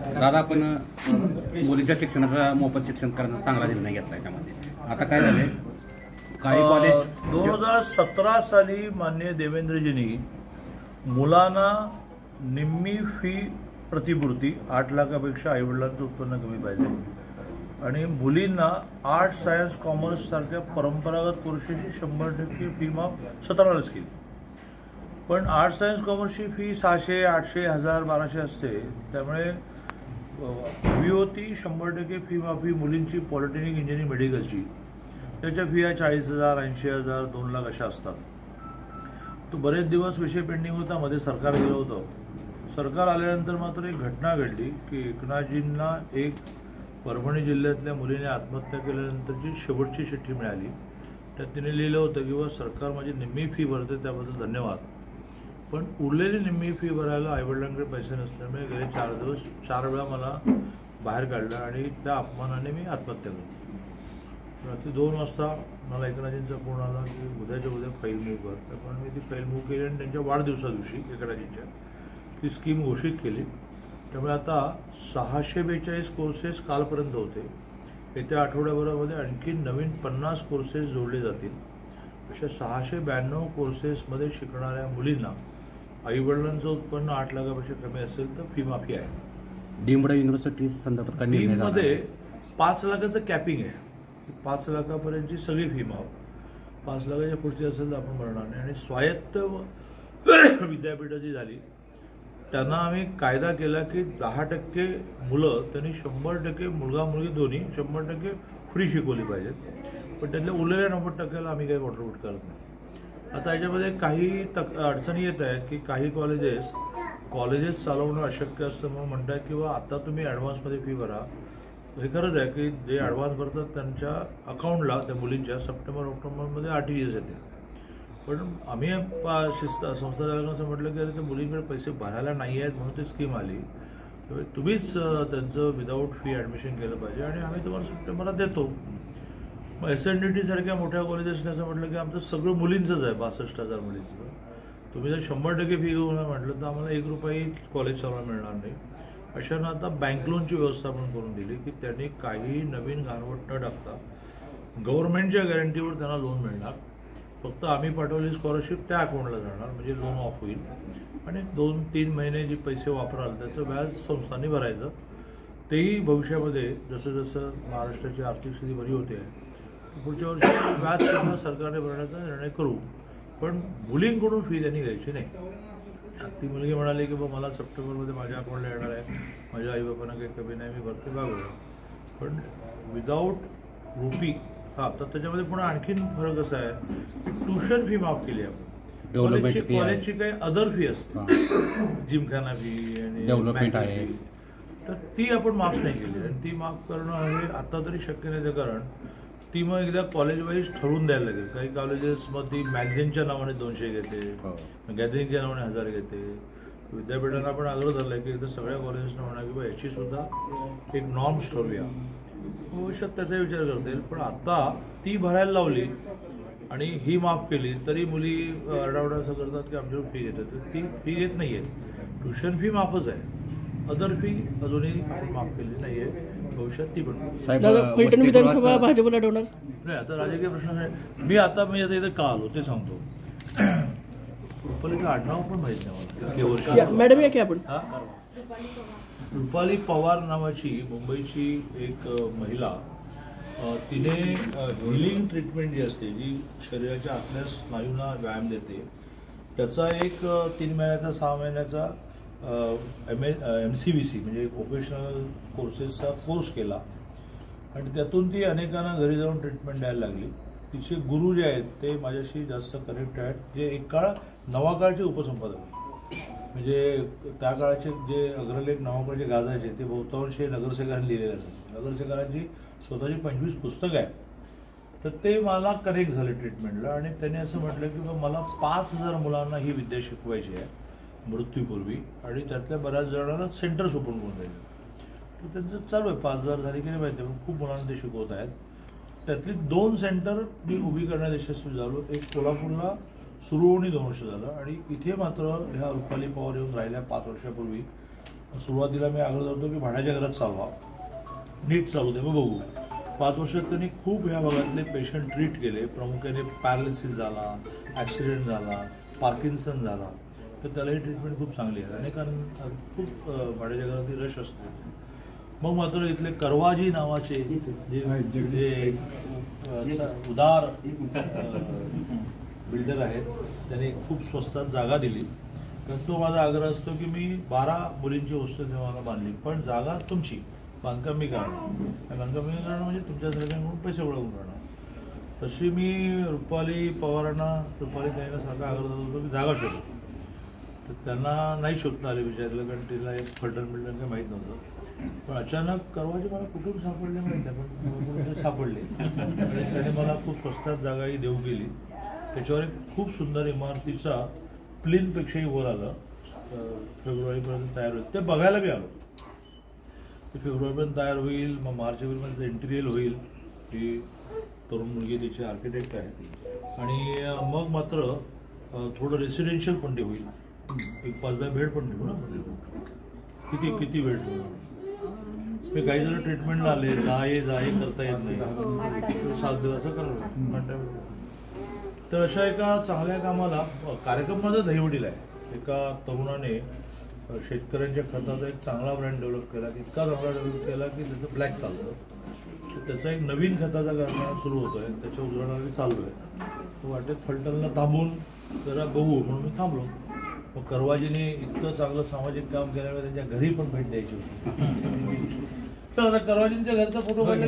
दादा, आपण मुलीच्या शिक्षणाचा मोफत शिक्षण करण्याचा चांगला निर्णय घेतला त्यामध्ये. आता काय झाले, काही कॉलेज 2017 साली माननीय देवेंद्रजींनी मुलांना निम्मी फी प्रतिपूर्ती 8 लाखापेक्षा आईवडिलांचं उत्पन्न कमी पाहिजे आणि मुलींना आर्ट्स, सायन्स, कॉमर्स सारख्या परंपरागत कोर्सेसची 100% फी माफ 17लाच केली. पण आर्ट्स, सायन्स, कॉमर्सची फी 600, 800, 1000, 1200 असते. त्यामुळे हवी होती 100% फी माफी मुलींची पॉलिटेक्निक, इंजिनिअरिंग, मेडिकलची. त्याच्या फीया 40,000, 80,000, 2 लाख अशा असतात. तो बरेच दिवस विषय पेंडिंग होता. मध्ये सरकार गेलं होतं. सरकार आल्यानंतर मात्र एक घटना घडली की एकनाथजींना एक परभणी जिल्ह्यातल्या मुलीने आत्महत्या केल्यानंतरची शेवटची चिठ्ठी मिळाली. त्यात तिने लिहिलं होतं की सरकार माझी निम्मी फी भरते, त्याबद्दल धन्यवाद, पण उरलेली निम्मी फी भरायला आईवडिलांकडे पैसे नसल्यामुळे गेले 4 दिवस 4 वेळा मला बाहेर काढलं आणि त्या अपमानाने मी आत्महत्या केली. रात्री 2 वाजता मला एकनाथजींचा फोन आला की उद्याच्या उद्या फाईल मूव्ह कर. त्यामुळे मी ती फाईल मूव्ह केली आणि त्यांच्या वाढदिवसादिवशी एकनाथजींच्या ती स्कीम घोषित केली. त्यामुळे आता 642 कोर्सेस कालपर्यंत होते. येत्या आठवड्याभरामध्ये आणखी नवीन 50 कोर्सेस जोडले जातील. अशा 692 कोर्सेसमध्ये शिकणाऱ्या मुलींना आईवडिलांचं उत्पन्न 8 लाखापेक्षा कमी असेल तर फी माफी आहे. डीम्ड युनिव्हर्सिटी संदर्भात काय निर्णय झाला? डीममध्ये 5 लाखाचं कॅपिंग आहे. 5 लाखापर्यंतची सगळी फी माफ. 5 लाखाच्या पुढची असेल तर आपण भरणार नाही. आणि स्वायत्त विद्यापीठं जी झाली त्यांना आम्ही कायदा केला की 10% मुलं त्यांनी 100% मुलगा मुलगी दोन्ही 100% फ्री शिकवली पाहिजेत. पण त्यातल्या उरलेल्या 90%ला आम्ही काही कॉन्ट्रीब्यूट करत नाही. आता याच्यामध्ये काही अडचणी येत आहेत की काही कॉलेजेस चालवणं अशक्य असतं म्हणून म्हणतात किंवा आता तुम्ही ॲडव्हान्समध्ये फी भरा. हे खरंच आहे की जे ॲडव्हान्स भरतात त्यांच्या अकाउंटला त्या मुलींच्या सप्टेंबर-ऑक्टोबरमध्ये RTGS येते. पण आम्ही संस्था चालकांना असं म्हटलं की अरे त्या मुलींकडे पैसे भरायला नाही आहेत म्हणून ती स्कीम आली. त्यामुळे तुम्हीच त्यांचं विदाऊट फी ॲडमिशन केलं पाहिजे आणि आम्ही तुम्हाला सप्टेंबरात देतो. मग SNDT सारख्या मोठ्या कॉलेजेसने असं म्हटलं की आमचं सगळं मुलींचंच आहे, 62,000 मुलींचं. तुम्ही जर 100% फी घेऊन म्हटलं तर आम्हाला 1 रुपयाही कॉलेज चालवायला मिळणार नाही. अशानं आता बँक लोनची व्यवस्था पण करून दिली की त्यांनी काही नवीन घाणवट न टाकता गव्हर्नमेंटच्या गॅरंटीवर त्यांना लोन मिळणार. फक्त आम्ही पाठवली स्कॉलरशिप त्या अकाउंटला जाणार म्हणजे लोन ऑफ होईल आणि 2-3 महिने जे पैसे वापराल त्याचं व्याज संस्थांनी भरायचं. तेही भविष्यामध्ये जसं जसं महाराष्ट्राची आर्थिक स्थिती बरी होते पुढच्या वर्षी व्याज सुद्धा सरकारने भरण्याचा निर्णय करू. पण मुलींकडून फी त्यांनी घ्यायची नाही. ती मुलगी म्हणाली की मला सप्टेंबरमध्ये माझ्या अकाउंटला येणार आहे, माझ्या आईबापांना काही कमी नाही, मी भरते बागवलं. पण विदाऊट रुपी तर त्याच्यामध्ये पुन्हा आणखीन फरक असा आहे की ट्युशन फी माफ केली आपण. कॉलेजची काही अदर फी असते, जिमखाना फी आणि डेव्हलपमेंट आहे, तर ती आपण माफ नाही केली. आणि ती माफ करणं हे आता तरी शक्य नाही. कारण ती मग एकदा कॉलेज वाईज ठरवून द्यायला लागेल. काही कॉलेजेसमध्ये मॅगझिनच्या नावाने 200 घेते, गॅदरिंगच्या नावाने 1000 घेते. विद्यापीठांना पण आग्रह झाला की एकदा सगळ्या कॉलेजेसना म्हणा की याची सुद्धा एक नॉर्म्स ठरवूया. भविष्यात त्याचा विचार करता येईल. पण आता ती भरायला लावली आणि ही माफ केली तरी मुली आरडाओरडा असं करतात की आमच्याकडून फी घेतात. ती फी घेत नाही आहे. ट्युशन फी माफच आहे, अदर फी अजूनही आपण माफ केली नाही आहे. भविष्यात ती पण विधानसभा भाजपला लढवणार नाही. आता राजकीय प्रश्न आहे. मी आता इथं का आलो ते सांगतो. रुपालीचं आडनाव पण माहीत नाही मला. मॅडम या की आपण रुपाली पवार नावाची मुंबईची एक महिला, तिने हिलिंग ट्रीटमेंट जी असते जी शरीराच्या आतल्या स्नायूंना व्यायाम देते त्याचा एक 3 महिन्याचा 6 महिन्याचा MCVC म्हणजे व्होकेशनल कोर्सेसचा कोर्स केला आणि त्यातून ती अनेकांना घरी जाऊन ट्रीटमेंट द्यायला लागली. तिचे गुरु जे आहेत ते माझ्याशी जास्त कनेक्ट आहेत, जे एक काळ नवाकाळचे उपसंपादक म्हणजे त्या काळाचे जे अग्रलेख नवाकाळचे गाजायचे ते बहुतांश हे नगरसेवकांनी लिहिलेले असतात. नगरसेवकांची स्वतःची 25 पुस्तकं आहेत. तर ते मला कनेक्ट झाले ट्रीटमेंटला आणि त्यांनी असं म्हटलं की मला 5000 मुलांना ही विद्या शिकवायची आहे मृत्यूपूर्वी आणि त्यातल्या बऱ्याच जणांना सेंटर्स ओपन करून द्यायचे. तर त्यांचं चालू आहे. 5000 झाली की नाही माहिती पण खूप मुलांना ते शिकवत आहेत. त्यातली 2 सेंटर मी उभी करण्यात यशस्वी झालो. एक कोल्हापूरला सुरू होऊन 2 वर्ष झालं आणि इथे मात्र ह्या रुपाली पवार येऊन राहिल्या 5 वर्षापूर्वी सुरुवातीला मी आग्रह करतो की भाड्याच्या घरात चालवा, नीट चालू दे, मग बघू. 5 वर्षात त्यांनी खूप ह्या भागातले पेशंट ट्रीट केले. प्रामुख्याने पॅरालिसिस झाला, ॲक्सिडेंट झाला, पार्किन्सन झाला, तर त्यालाही ट्रीटमेंट खूप चांगली आहे. अनेकांना खूप भाड्याच्या घरात रश असतो. मग मात्र इथले करवाजी नावाचे जे उदार बिल्डर आहेत त्यांनी खूप स्वस्तात जागा दिली. तर तो माझा आग्रह असतो की मी 12 मुलींची हॉस्टेल मला बांधली, पण जागा तुमची, बांधकाम मी करणार. बांधकाम मी करणार म्हणजे तुमच्यासारख्यांकडून पैसे गोळा करणार. तशी मी रुपाली पवारांना, रुपाली ताईंना सारखा आग्रह करत होतो की जागा शोधू. तर त्यांना नाही शोधता आले विचारलं, कारण तिला एक फलटण बिल्डर काही माहीत नव्हतं. पण अचानक करवाजी मला कुठून सापडले माहीत नाही, पण सापडले आणि त्याने मला खूप स्वस्तात जागाही देऊ गेली. त्याच्यावर एक खूप सुंदर इमारतीचा प्लेनपेक्षाही वर आलं. फेब्रुवारीपर्यंत तयार होईल, ते बघायला बी आलो. ते फेब्रुवारीपर्यंत तयार होईल, मग मार्च एप्रिलमध्ये इंटिरियर होईल. ती तरुण मुलगी तिचे आर्किटेक्ट आहे. आणि मग मात्र थोडं रेसिडेन्शियल पण ते होईल. एक 5-10 बेड पण ठेवू ना. किती बेड ठेवू. मी काही जण ट्रीटमेंटला आले, जाय करता येत नाही, 7 दिवस करावं. तर अशा एका चांगल्या कामाला कार्यक्रम माझा दहिवडीला आहे. एका तरुणाने शेतकऱ्यांच्या खताचा एक चांगला ब्रँड डेव्हलप केला, इतका चांगला डेव्हलप केला की त्याचं ब्लॅक चालतं. त्याचा एक नवीन खताचा कारखाना सुरू होतोय, त्याच्या उजळणारी चालू आहे. वाटेत फलटणला थांबून जरा बघू म्हणून मी थांबलो. मग करवाजीने इतकं चांगलं सामाजिक काम केल्यामुळे त्यांच्या घरी पण भेट द्यायची होती. चल आता करवाजींच्या घरचा फोटो काढला.